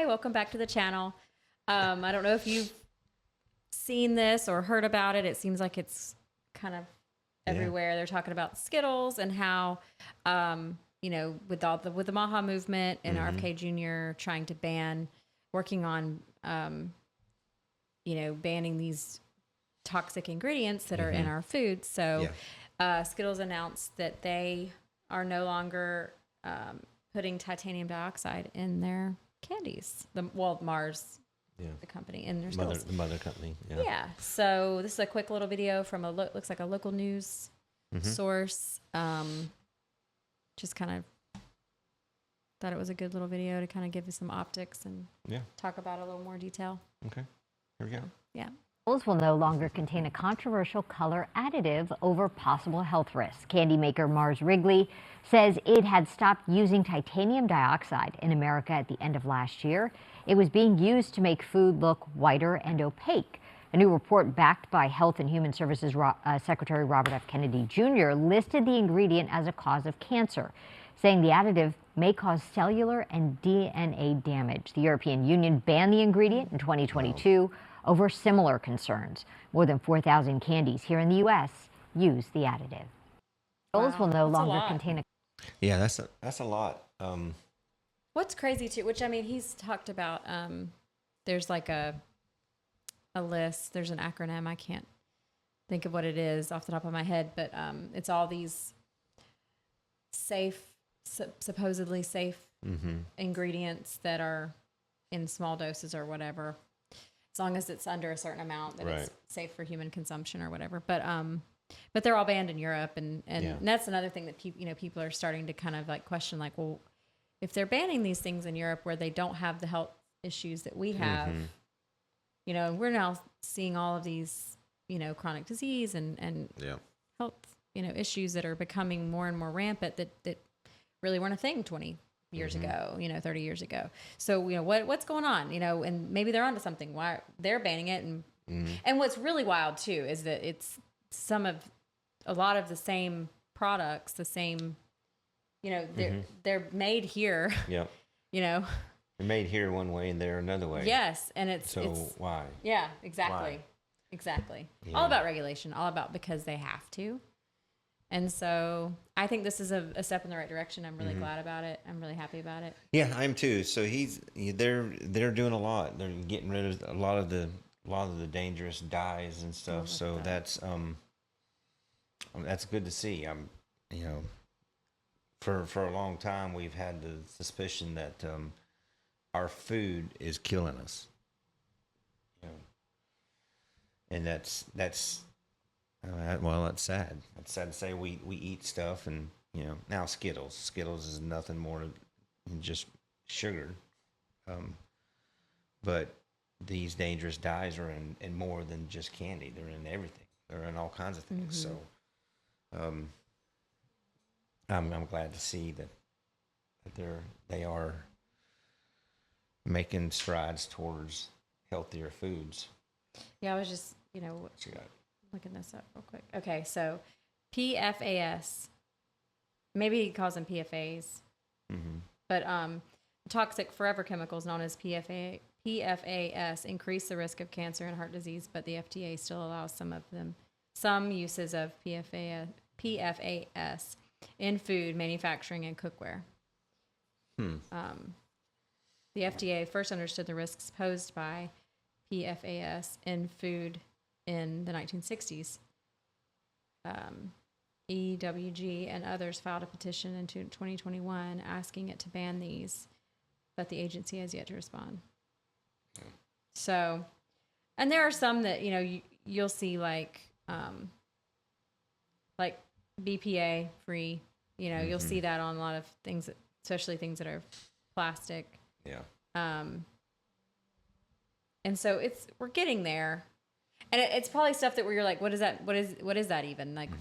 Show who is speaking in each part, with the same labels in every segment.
Speaker 1: welcome back to the channel. I don't know if you've seen this or heard about it. It seems like it's kind of everywhere. They're talking about Skittles and how, with the MAHA movement and RFK Jr. trying to working on, banning these toxic ingredients that are in our food. So Skittles announced that they are no longer putting titanium dioxide in their candies. Mars, the company, in their Skittles.
Speaker 2: The mother company.
Speaker 1: Yeah. So this is a quick little video from looks like a local news source. Just kind of thought it was a good little video to kind of give you some optics and talk about it a little more detail.
Speaker 2: Okay. Here we go.
Speaker 1: Yeah.
Speaker 3: Will no longer contain a controversial color additive over possible health risks. Candy maker Mars Wrigley says it had stopped using titanium dioxide in America at the end of last year. It was being used to make food look whiter and opaque. A new report backed by Health and Human Services Secretary Robert F. Kennedy Jr. listed the ingredient as a cause of cancer, saying the additive may cause cellular and DNA damage. The European Union banned the ingredient in 2022 over similar concerns. More than 4,000 candies here in the U.S. use the additive. Those will no longer contain a...
Speaker 2: Yeah, that's a lot.
Speaker 1: What's crazy too, which I mean, he's talked about, there's like a list, there's an acronym, I can't think of what it is off the top of my head, but it's all these supposedly safe ingredients that are in small doses or whatever, as long as it's under a certain amount that it's safe for human consumption or whatever. But they're all banned in Europe, and that's another thing that people are starting to kind of like question, like, well, if they're banning these things in Europe where they don't have the health issues that we have, we're now seeing all of these, chronic disease and health, issues that are becoming more and more rampant that really weren't a thing 20 years ago, 30 years ago. So, what's going on, and maybe they're onto something, why they're banning it. And what's really wild too, is that it's a lot of the same products, the same, they're made here.
Speaker 2: Yep.
Speaker 1: They're
Speaker 2: made here one way and there another way.
Speaker 1: Yes. And it's
Speaker 2: why?
Speaker 1: Yeah, exactly. Why? Exactly. Yeah. All about regulation, all about because they have to. And so I think this is a step in the right direction. I'm really glad about it. I'm really happy about it.
Speaker 2: Yeah, I am too. So they're doing a lot. They're getting rid of a lot of the dangerous dyes and stuff. So that's good to see. For a long time we've had the suspicion that our food is killing us. And that's well, that's sad. It's sad to say we eat stuff, and now Skittles is nothing more than just sugar, but these dangerous dyes are in more than just candy. They're in everything. They're in all kinds of things. So I'm glad to see that they are making strides towards healthier foods.
Speaker 1: Yeah, I was just looking this up real quick. Okay, so PFAS, maybe he calls them PFAs, but toxic forever chemicals known as PFAS increase the risk of cancer and heart disease, but the FDA still allows some uses of PFAS in food, manufacturing, and cookware. The FDA first understood the risks posed by PFAS in food in the 1960s. EWG and others filed a petition in 2021 asking it to ban these, but the agency has yet to respond. So, and there are some that you'll see like BPA free. You'll see that on a lot of things, especially things that are plastic.
Speaker 2: Yeah.
Speaker 1: And so we're getting there, and it's probably stuff that where you're like, what is that? What is that even? Like,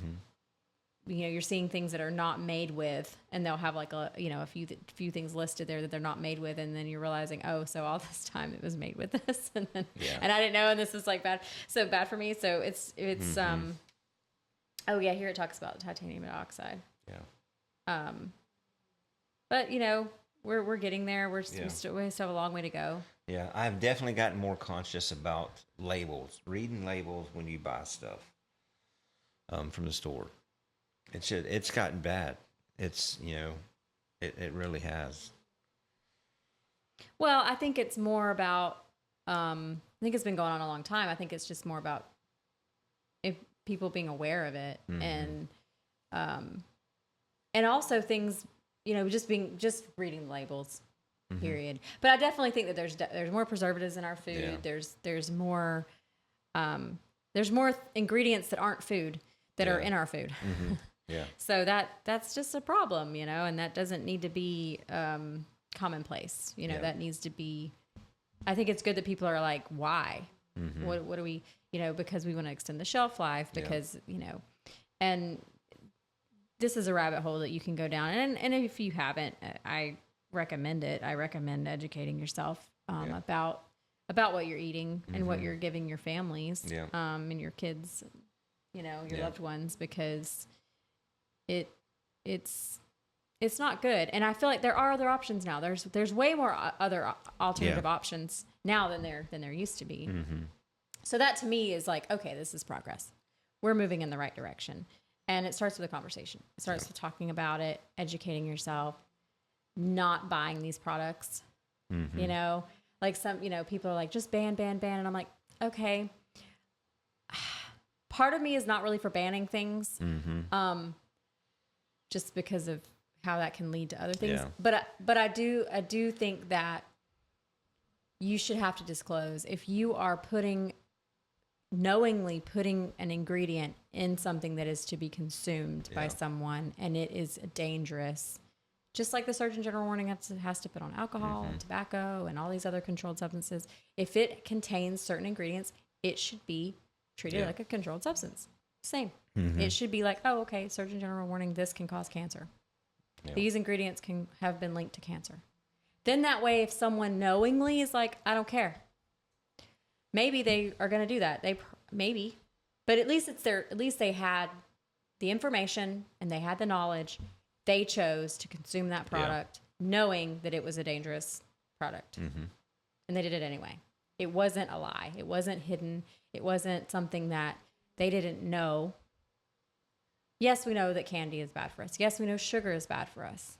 Speaker 1: you're seeing things that are not made with, and they'll have like a few things listed there that they're not made with, and then you're realizing, oh, so all this time it was made with this, and then and I didn't know, and this is like bad for me. So it's oh yeah, here it talks about titanium dioxide.
Speaker 2: Yeah.
Speaker 1: But we're getting there. We
Speaker 2: Yeah.
Speaker 1: still have a long way to go.
Speaker 2: Yeah, I've definitely gotten more conscious about labels, reading labels when you buy stuff from the store. It's gotten bad. It's, it really has.
Speaker 1: Well, I think it's more about. I think it's been going on a long time. I think it's just more about if people being aware of it and also things, just reading labels. Period. But I definitely think that there's more preservatives in our food.
Speaker 2: Yeah.
Speaker 1: There's more ingredients that aren't food that are in our food.
Speaker 2: Yeah.
Speaker 1: So that's just a problem, and that doesn't need to be commonplace. That needs to be. I think it's good that people are like, why? What do we? Because we want to extend the shelf life. Because and this is a rabbit hole that you can go down. And if you haven't, I recommend it. I recommend educating yourself about what you're eating and what you're giving your families and your kids, your loved ones, because it's not good. And I feel like there are other options now. There's way more other alternative options now than there used to be. So that to me is like, okay, this is progress. We're moving in the right direction. And it starts with a conversation. It starts with talking about it, educating yourself, not buying these products. Like some, people are like, just ban. And I'm like, okay. Part of me is not really for banning things. Just because of how that can lead to other things. Yeah. But I do think that you should have to disclose if you are knowingly putting an ingredient in something that is to be consumed by someone, and it is dangerous. Just like the Surgeon General warning has to put on alcohol and tobacco and all these other controlled substances. If it contains certain ingredients, it should be treated like a controlled substance. Same. It should be like, oh, okay, Surgeon General warning, this can cause cancer. Yeah. These ingredients can have been linked to cancer. Then that way, if someone knowingly is like, I don't care, maybe they are going to do that. Maybe, but at least at least they had the information and they had the knowledge. They chose to consume that product knowing that it was a dangerous product. And they did it anyway. It wasn't a lie. It wasn't hidden. It wasn't something that they didn't know. Yes, we know that candy is bad for us. Yes, we know sugar is bad for us.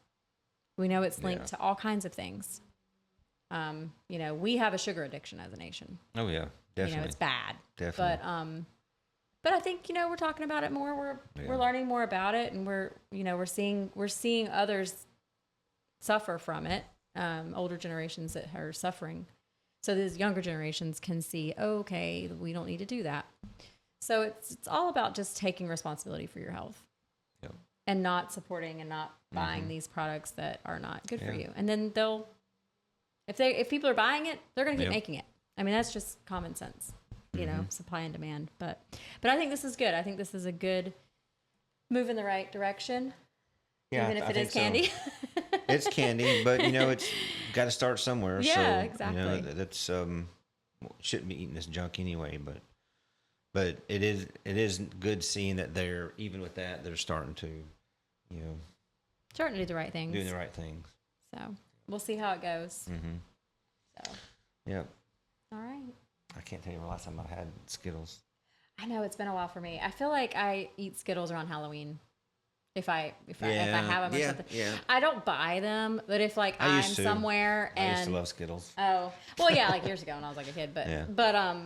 Speaker 1: We know it's linked to all kinds of things. We have a sugar addiction as a nation.
Speaker 2: Oh yeah, definitely.
Speaker 1: It's bad.
Speaker 2: Definitely.
Speaker 1: But I think we're talking about it more. We're learning more about it, and we're seeing others suffer from it. Older generations that are suffering, so these younger generations can see, okay, we don't need to do that. So it's all about just taking responsibility for your health, and not supporting and not buying these products that are not good for you. And then if people are buying it, they're going to keep making it. I mean, that's just common sense, supply and demand. But I think this is good. I think this is a good move in the right direction. Yeah, even if it is candy.
Speaker 2: So. It's candy, but it's got to start somewhere.
Speaker 1: Yeah,
Speaker 2: so,
Speaker 1: exactly.
Speaker 2: That's shouldn't be eating this junk anyway. But it is good seeing that they're, even with that, they're starting to,
Speaker 1: starting to do the right things.
Speaker 2: Doing the right things.
Speaker 1: So we'll see how it goes. So.
Speaker 2: Yep.
Speaker 1: All right.
Speaker 2: I can't tell you the last time I had Skittles.
Speaker 1: I know it's been a while for me. I feel like I eat Skittles around Halloween. If I have them or something. Yeah. I don't buy them, but if I'm somewhere and
Speaker 2: I used to love Skittles.
Speaker 1: Oh, well, yeah, like years ago when I was like a kid, but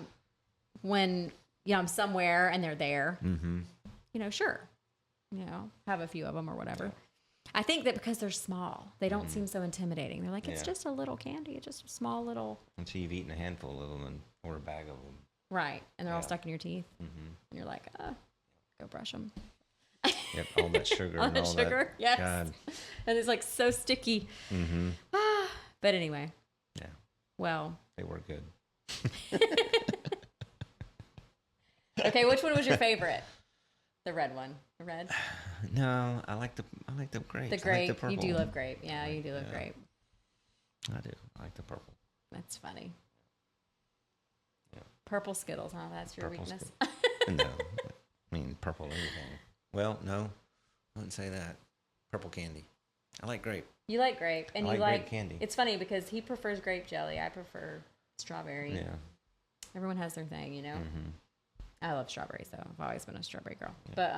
Speaker 1: when I'm somewhere and they're there, sure, have a few of them or whatever. Yeah. I think that because they're small, they don't seem so intimidating. They're like, it's just a little candy. It's just a small little.
Speaker 2: Until you've eaten a handful of them or a bag of them.
Speaker 1: Right. And they're all stuck in your teeth. And you're like, go brush them.
Speaker 2: Yep. All that sugar.
Speaker 1: all that sugar.
Speaker 2: That.
Speaker 1: Yes.
Speaker 2: God.
Speaker 1: And it's like so sticky. But anyway.
Speaker 2: Yeah.
Speaker 1: Well.
Speaker 2: They were good.
Speaker 1: Okay. Which one was your favorite? The red one. The red?
Speaker 2: No, I like the grape.
Speaker 1: The grape. You do love grape. Yeah, you do love grape.
Speaker 2: I do. I like the purple.
Speaker 1: That's funny.
Speaker 2: Yeah.
Speaker 1: Purple Skittles, huh? That's your weakness.
Speaker 2: No. I mean, purple anything. Well, no. I wouldn't say that. Purple candy. I like grape.
Speaker 1: You like grape, and
Speaker 2: I
Speaker 1: you
Speaker 2: like grape candy.
Speaker 1: It's funny because he prefers grape jelly. I prefer strawberry.
Speaker 2: Yeah.
Speaker 1: Everyone has their thing, you know.
Speaker 2: Mm-hmm.
Speaker 1: I love strawberries, though. I've always been a strawberry girl. Yeah. But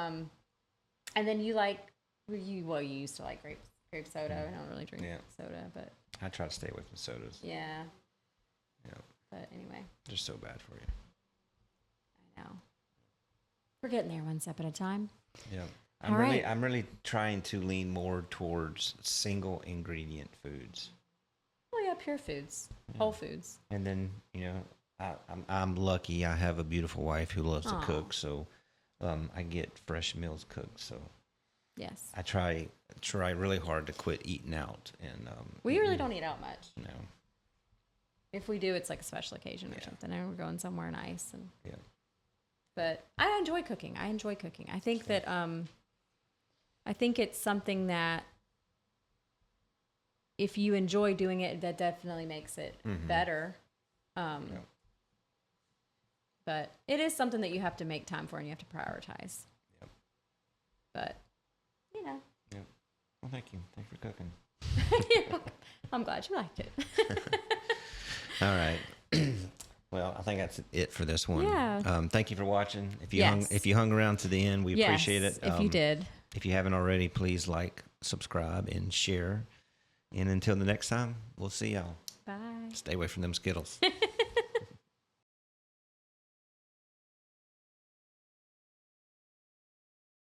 Speaker 1: and then you used to like grape soda. I don't really drink soda, but
Speaker 2: I try to stay away from sodas.
Speaker 1: Yeah.
Speaker 2: Yeah.
Speaker 1: But anyway,
Speaker 2: they're so bad for you.
Speaker 1: I know. We're getting there one step at a time.
Speaker 2: Yeah. I'm really trying to lean more towards single ingredient foods.
Speaker 1: Oh yeah, pure foods, whole foods.
Speaker 2: And then I'm lucky. I have a beautiful wife who loves to cook, so I get fresh meals cooked. So
Speaker 1: yes,
Speaker 2: I try really hard to quit eating out. And
Speaker 1: we really don't eat out much.
Speaker 2: No.
Speaker 1: If we do, it's like a special occasion or something, and we're going somewhere nice. And
Speaker 2: yeah.
Speaker 1: But I enjoy cooking. I think that I think it's something that if you enjoy doing it, that definitely makes it better. But it is something that you have to make time for and you have to prioritize. Yep. But, you know.
Speaker 2: Yep. Well, thank you. Thanks for cooking.
Speaker 1: I'm glad you liked it.
Speaker 2: All right. Well, I think that's it for this one.
Speaker 1: Yeah.
Speaker 2: Thank you for watching. If you hung around to the end, we appreciate it.
Speaker 1: If you did.
Speaker 2: If you haven't already, please like, subscribe, and share. And until the next time, we'll see y'all.
Speaker 1: Bye.
Speaker 2: Stay away from them Skittles.